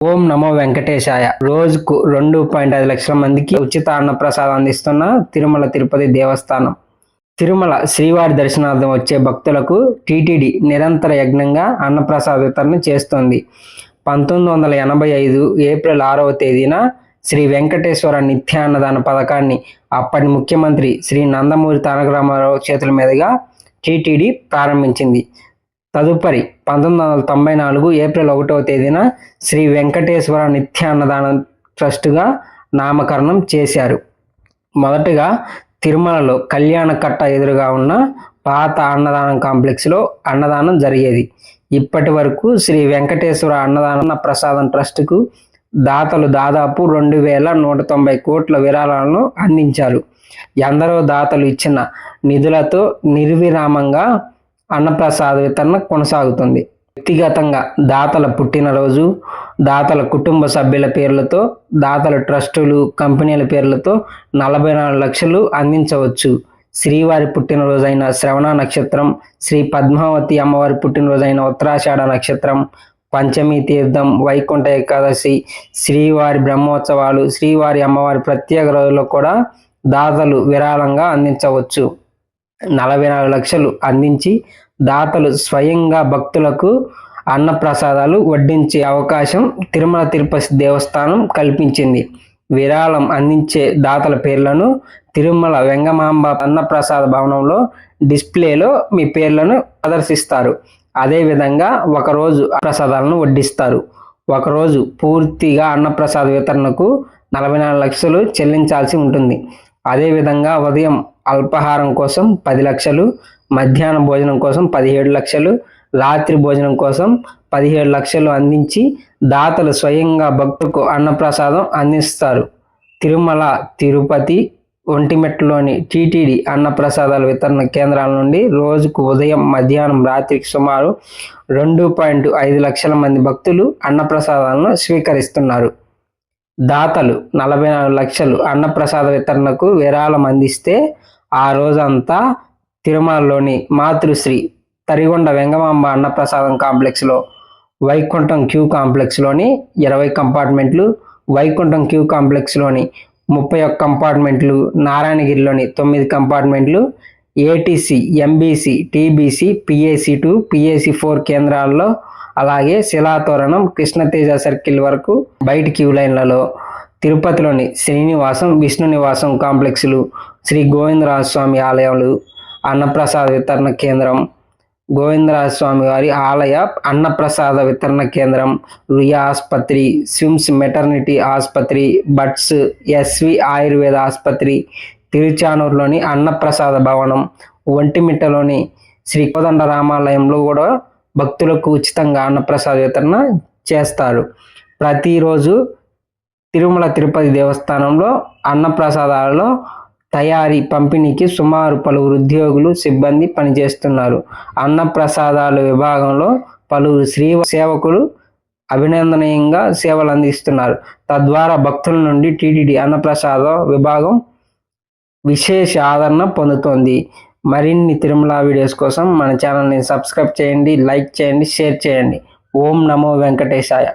ఓం నమో వెంకటేశాయ. రోజుకు 2.5 లక్షల మందికి ఉచిత అన్నప్రసాదం అందిస్తున్న తిరుమల తిరుపతి దేవస్థానం. తిరుమల శ్రీవారి దర్శనార్థం వచ్చే భక్తులకు టీటీడీ నిరంతర యజ్ఞంగా అన్నప్రసాద వితరణ చేస్తోంది. 1985 ఏప్రిల్ 6వ తేదీన శ్రీ వెంకటేశ్వర నిత్యాన్నదాన పథకాన్ని అప్పటి ముఖ్యమంత్రి శ్రీ నందమూరి తారక రామారావు చేతుల మీదుగా టీటీడీ ప్రారంభించింది. తదుపరి 1994 ఏప్రిల్ 1వ తేదీన శ్రీ వెంకటేశ్వర నిత్యాన్నదాన ట్రస్టుగా నామకరణం చేశారు. మొదటగా తిరుమలలో కళ్యాణ కట్ట ఎదురుగా ఉన్న పాత అన్నదానం కాంప్లెక్స్లో అన్నదానం జరిగేది. ఇప్పటి వరకు శ్రీ వెంకటేశ్వర అన్నదాన ప్రసాదం ట్రస్టుకు దాతలు దాదాపు 2190 కోట్ల విరాళాలను అందించారు. ఎందరో దాతలు ఇచ్చిన నిధులతో నిర్విరామంగా అన్నప్రసాద వితరణ కొనసాగుతుంది. వ్యక్తిగతంగా దాతల పుట్టినరోజు, దాతల కుటుంబ సభ్యుల పేర్లతో, దాతల ట్రస్టులు, కంపెనీల పేర్లతో 44 లక్షలు అందించవచ్చు. శ్రీవారి పుట్టినరోజైన శ్రవణ నక్షత్రం, శ్రీ పద్మావతి అమ్మవారి పుట్టినరోజైన ఉత్తరాషాఢ నక్షత్రం, పంచమి తీర్థం, వైకుంఠ ఏకాదశి, శ్రీవారి బ్రహ్మోత్సవాలు, శ్రీవారి అమ్మవారి ప్రత్యేక రోజుల్లో కూడా దాతలు విరాళంగా అందించవచ్చు. 44 లక్షలు అందించి దాతలు స్వయంగా భక్తులకు అన్నప్రసాదాలు వడ్డించే అవకాశం తిరుమల తిరుపతి దేవస్థానం కల్పించింది. విరాళం అందించే దాతల పేర్లను తిరుమల వెంగమాంబ అన్నప్రసాద భవనంలో డిస్ప్లేలో మీ పేర్లను ప్రదర్శిస్తారు. అదేవిధంగా ఒకరోజు ప్రసాదాలను వడ్డిస్తారు. ఒకరోజు పూర్తిగా అన్నప్రసాద వితరణకు 44 లక్షలు చెల్లించాల్సి ఉంటుంది. అదేవిధంగా ఉదయం అల్పాహారం కోసం 10 లక్షలు, మధ్యాహ్న భోజనం కోసం 17 లక్షలు, రాత్రి భోజనం కోసం 17 లక్షలు అందించి దాతలు స్వయంగా భక్తులకు అన్నప్రసాదం అందిస్తారు. తిరుమల తిరుపతి ఒంటిమిట్టలోని టీటీడీ అన్నప్రసాదాల వితరణ కేంద్రాల నుండి రోజుకు ఉదయం, మధ్యాహ్నం, రాత్రికి సుమారు 2.5 లక్షల మంది భక్తులు అన్నప్రసాదాలను స్వీకరిస్తున్నారు. దాతలు 44 లక్షలు అన్నప్రసాద వితరణకు విరాళం అందిస్తే ఆ రోజంతా తిరుమలలోని మాతృశ్రీ తరిగొండ వెంగమాంబ అన్నప్రసాదం కాంప్లెక్స్లో వైకుంఠం క్యూ కాంప్లెక్స్లోని 20 కంపార్ట్మెంట్లు, వైకుంఠం క్యూ కాంప్లెక్స్లోని 31 కంపార్ట్మెంట్లు, నారాయణగిరిలోని 9 కంపార్ట్మెంట్లు, ATC, MBC, TBC, PAC two, PAC four కేంద్రాల్లో, అలాగే శిలాతోరణం, కృష్ణతేజ సర్కిల్ వరకు బయట క్యూ లైన్లలో, తిరుపతిలోని శ్రీనివాసం, విష్ణు నివాసం కాంప్లెక్స్లు, శ్రీ గోవిందరాజస్వామి ఆలయాలు, అన్నప్రసాద వితరణ కేంద్రం, గోవిందరాజస్వామి వారి ఆలయ అన్నప్రసాద వితరణ కేంద్రం, రుయా ఆసుపత్రి, స్విమ్స్ మెటర్నిటీ ఆసుపత్రి, బట్స్, ఎస్వి ఆయుర్వేద ఆసుపత్రి, తిరుచానూరులోని అన్నప్రసాద భవనం, ఒంటిమిట్టలోని శ్రీ కోదండ రామాలయంలో కూడా భక్తులకు ఉచితంగా అన్నప్రసాద వితరణ చేస్తారు. ప్రతిరోజు తిరుమల తిరుపతి దేవస్థానంలో అన్నప్రసాదాలలో తయారీ, పంపిణీకి సుమారు పలువురు ఉద్యోగులు, సిబ్బంది పనిచేస్తున్నారు. అన్నప్రసాదాల విభాగంలో పలువురు శ్రీ సేవకులు అభినందనీయంగా సేవలు అందిస్తున్నారు. తద్వారా భక్తుల నుండి టీటీడీ అన్నప్రసాద విభాగం విశేష ఆదరణ పొందుతోంది. మరిన్ని తిరుమల వీడియోస్ కోసం మన ఛానల్ని సబ్స్క్రైబ్ చేయండి, లైక్ చేయండి, షేర్ చేయండి. ఓం నమో వెంకటేశాయ.